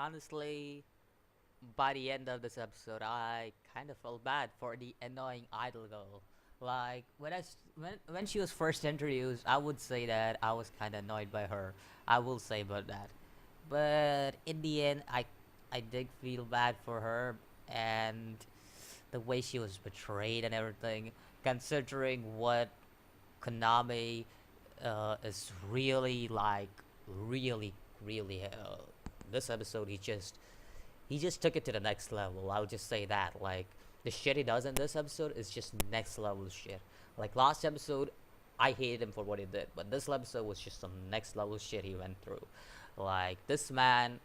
honestly, by the end of this episode, I kind of felt bad for the annoying idol girl. Like when she was first introduced, I would say that I was kind of annoyed by her. I will say about that. But in the end, I did feel bad for her and the way she was betrayed and everything. Considering what Konami is really like, really, really. This episode, he just took it to the next level. I would just say that. Like the shit he does in this episode is just next level shit. Like last episode, I hated him for what he did, but this episode was just some next level shit he went through. Like this man,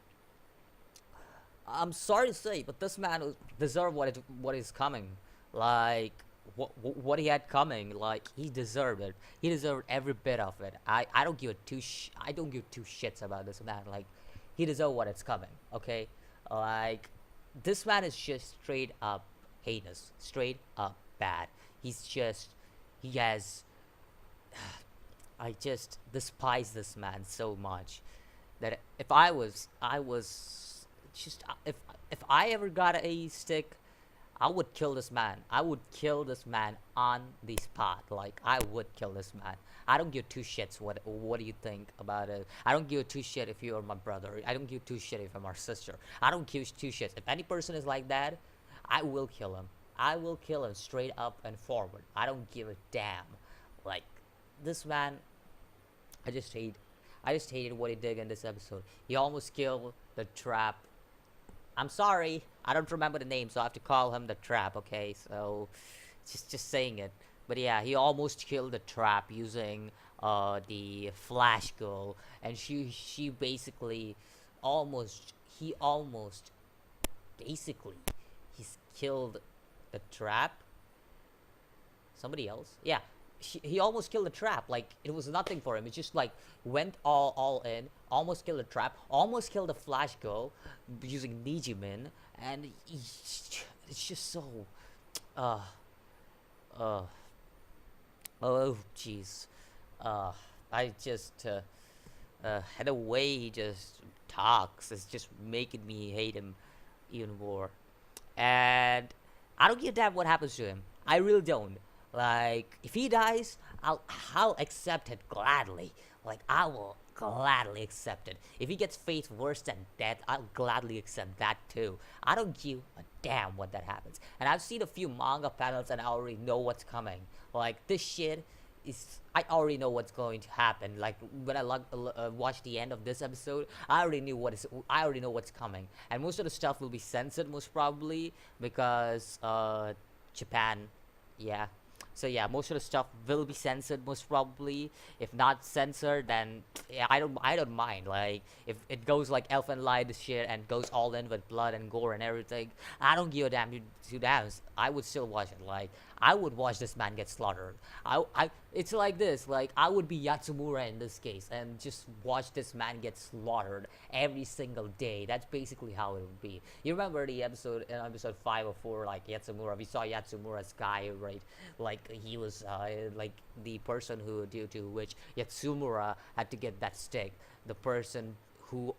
I'm sorry to say, but this man deserved what is coming. Like what he had coming, like he deserved it. He deserved every bit of it. I don't give I don't give two shits about this man. Like he deserved what is coming. Okay, like this man is just straight up heinous, straight up bad. He has. I just despise this man so much that if I was just if I ever got a stick, I would kill this man. I would kill this man on the spot. Like I would kill this man. I don't give two shits what do you think about it. I don't give two shit if you are my brother. I don't give two shit if I'm our sister. I don't give two shits. If any person is like that, I will kill him. I will kill him straight up and forward. I don't give a damn. Like this man, I just hate I just hated what he did in this episode. He almost killed the trap. I'm sorry, I don't remember the name, so I have to call him the trap. Okay, so just saying it. But yeah, he almost killed the trap using the flash girl, and she basically almost he almost basically he's killed the trap. Somebody else, yeah, he almost killed the trap. Like it was nothing for him. It just like went all in, almost killed the trap, almost killed the flash girl using Nijimin, and it's just so uh uh oh jeez. uh I just the way he just talks is just making me hate him even more. And I don't give a damn what happens to him. I really don't. Like, if he dies, I'll accept it gladly. Like, I will gladly accept it. If he gets faced worse than death, I'll gladly accept that too. I don't give a damn what that happens. And I've seen a few manga panels and I already know what's coming. Like, this shit is I already know what's going to happen. Like when I watched the end of this episode, I already know what's coming, and most of the stuff will be censored most probably because Japan, yeah. So yeah, most of the stuff will be censored most probably. If not censored, then yeah, I don't mind. Like if it goes like Elfen Lied shit and goes all in with blood and gore and everything, I don't give a damn. To dance, I would still watch it. Like I would watch this man get slaughtered. It's like this. Like I would be Yatsumura in this case and just watch this man get slaughtered every single day. That's basically how it would be. You remember the episode in episode 5 or 4, like Yatsumura. We saw Yatsumura's guy, right? Like he was like the person due to which Yatsumura had to get that stick. The person who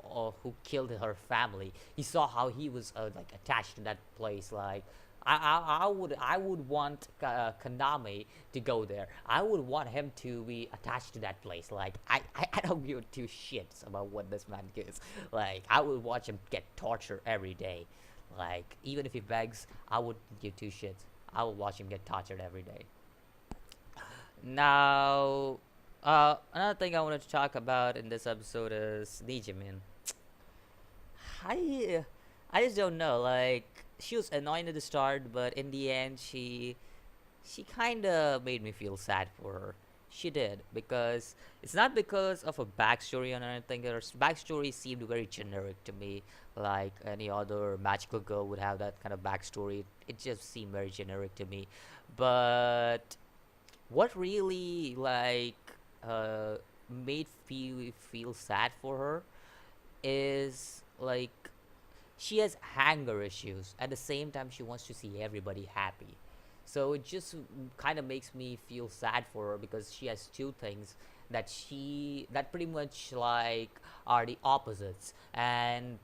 killed her family. He saw how he was like attached to that place. Like I would want Kaname to go there. I would want him to be attached to that place. Like I don't give two shits about what this man gives. Like I would watch him get tortured every day. Like even if he begs, I would give two shits. I would watch him get tortured every day. Now, another thing I wanted to talk about in this episode is Nijimin. I I just don't know. Like she was annoying at the start, but in the end, she kind of made me feel sad for her. She did because it's not because of a backstory or anything. Her backstory seemed very generic to me, like any other magical girl would have that kind of backstory. It just seemed very generic to me. But what really like uh made feel sad for her is like she has anger issues. At the same time, she wants to see everybody happy. So it just kind of makes me feel sad for her because she has two things that pretty much like are the opposites. And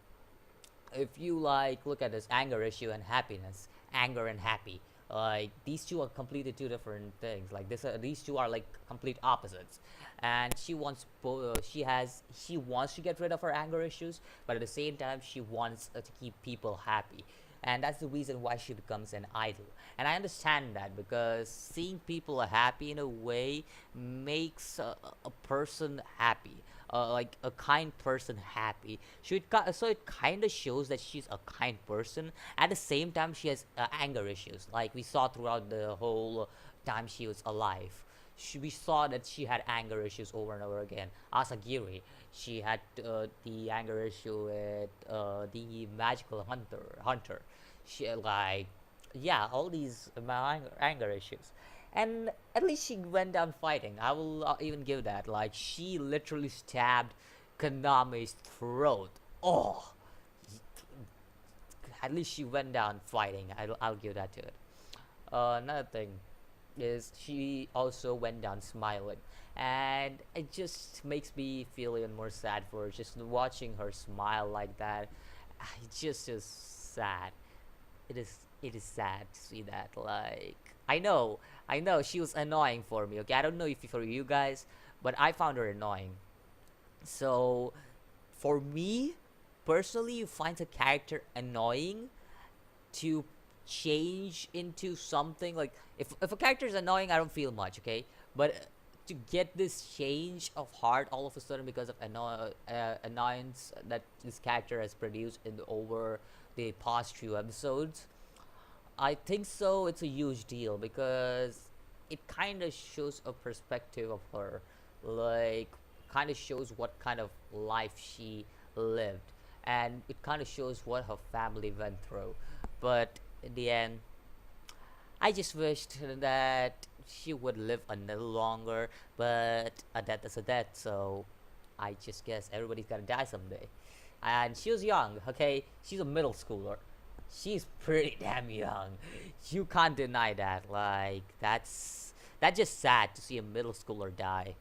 if you like look at this anger issue and happiness, anger and happy, like these two are completely two different things. Like these two are like complete opposites. And she wants to get rid of her anger issues, but at the same time she wants to keep people happy. And that's the reason why she becomes an idol. And I understand that, because seeing people happy in a way makes a person happy, like a kind person happy. So it kind of shows that she's a kind person. At the same time, she has anger issues, like we saw throughout the whole time she was alive. We saw that she had anger issues over and over again. Asagiri, she had the anger issue with the magical hunter. She like, yeah, all these anger issues. And at least she went down fighting. I will even give that. Like, she literally stabbed Kaname's throat. Oh, at least she went down fighting. I'll give that to it. Another thing is she also went down smiling, and it just makes me feel even more sad for her. Just watching her smile like that, it just is sad. It is sad to see that. Like, I know she was annoying for me. Okay, I don't know if for you guys, but I found her annoying. So for me personally, you find a character annoying to change into something like, if a character is annoying, I don't feel much, okay, but to get this change of heart all of a sudden because of annoyance that this character has produced in over the past few episodes, I think so it's a huge deal, because it kind of shows a perspective of her, like kind of shows what kind of life she lived, and it kind of shows what her family went through. But in the end, I just wished that she would live a little longer, but a death is a death, so I just guess everybody's gonna die someday. And she was young, okay? She's a middle schooler. She's pretty damn young. You can't deny that. Like, that's just sad to see a middle schooler die.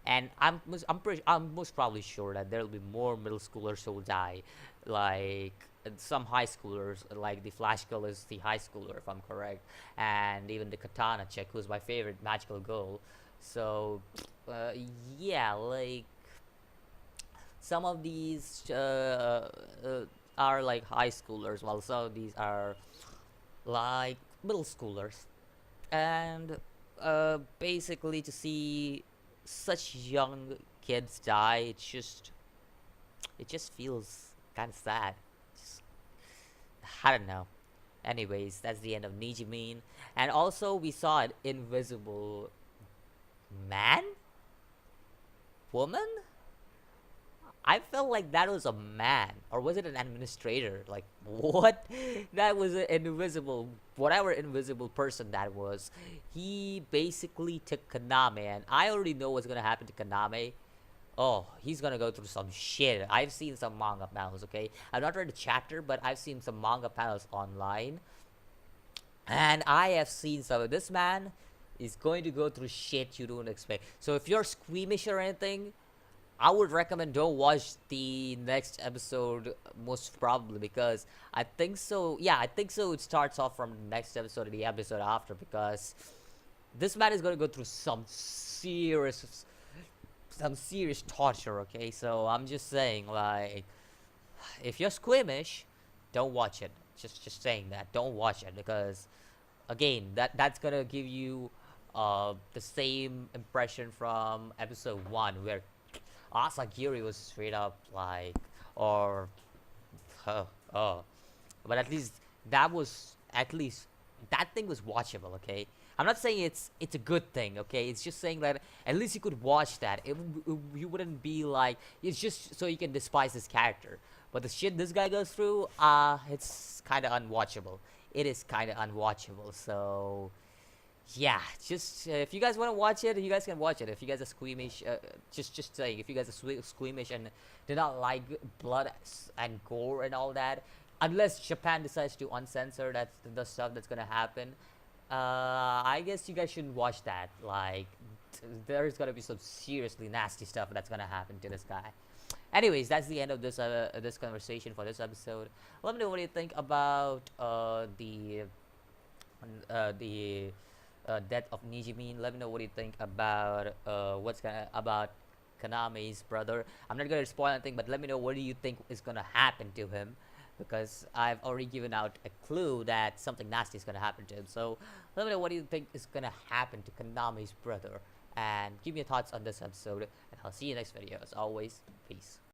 And I'm most probably sure that there'll be more middle schoolers who will die, like some high schoolers, like the Flash Girl is the high schooler if I'm correct, and even the Katana chick, who's my favorite magical girl. So uh, yeah, like some of these are like high schoolers, while some of these are like middle schoolers. And basically to see such young kids die, it just feels kind of sad. Just, I don't know. Anyways, that's the end of Nijimin. And also we saw an invisible man, woman. I felt like that was a man, or was it an administrator? Like, what? That was an invisible, whatever invisible person that was. He basically took Kaname, and I already know what's gonna happen to Kaname. Oh, he's gonna go through some shit. I've seen some manga panels, okay? I've not read the chapter, but I've seen some manga panels online. And I have seen some of this man is going to go through shit you don't expect. So if you're squeamish or anything, I would recommend don't watch the next episode most probably, because I think so. Yeah, I think so. It starts off from the next episode or the episode after, because this man is gonna go through some serious torture. Okay, so I'm just saying, like, if you're squeamish, don't watch it. Just saying that, don't watch it, because again, that's gonna give you the same impression from episode 1, where Asagiri was straight up like, or, uh, uh, but at least that thing was watchable. Okay, I'm not saying it's a good thing. Okay, it's just saying that at least you could watch that. You wouldn't be like, it's just so you can despise this character. But the shit this guy goes through, it's kind of unwatchable. It is kind of unwatchable. So yeah, just if you guys want to watch it, you guys can watch it. If you guys are squeamish, just saying, if you guys are squeamish and do not like blood and gore and all that, unless Japan decides to uncensor that's the stuff that's gonna happen, I guess you guys shouldn't watch that. Like, there's gonna be some seriously nasty stuff that's gonna happen to this guy. Anyways, that's the end of this conversation for this episode. Let me know what you think about the death of Nijimin. Let me know what you think about what's gonna about Kaname's brother. I'm not gonna spoil anything, but let me know what do you think is gonna happen to him, because I've already given out a clue that something nasty is gonna happen to him. So let me know what do you think is gonna happen to Kaname's brother, and give me your thoughts on this episode. And I'll see you next video. As always, peace.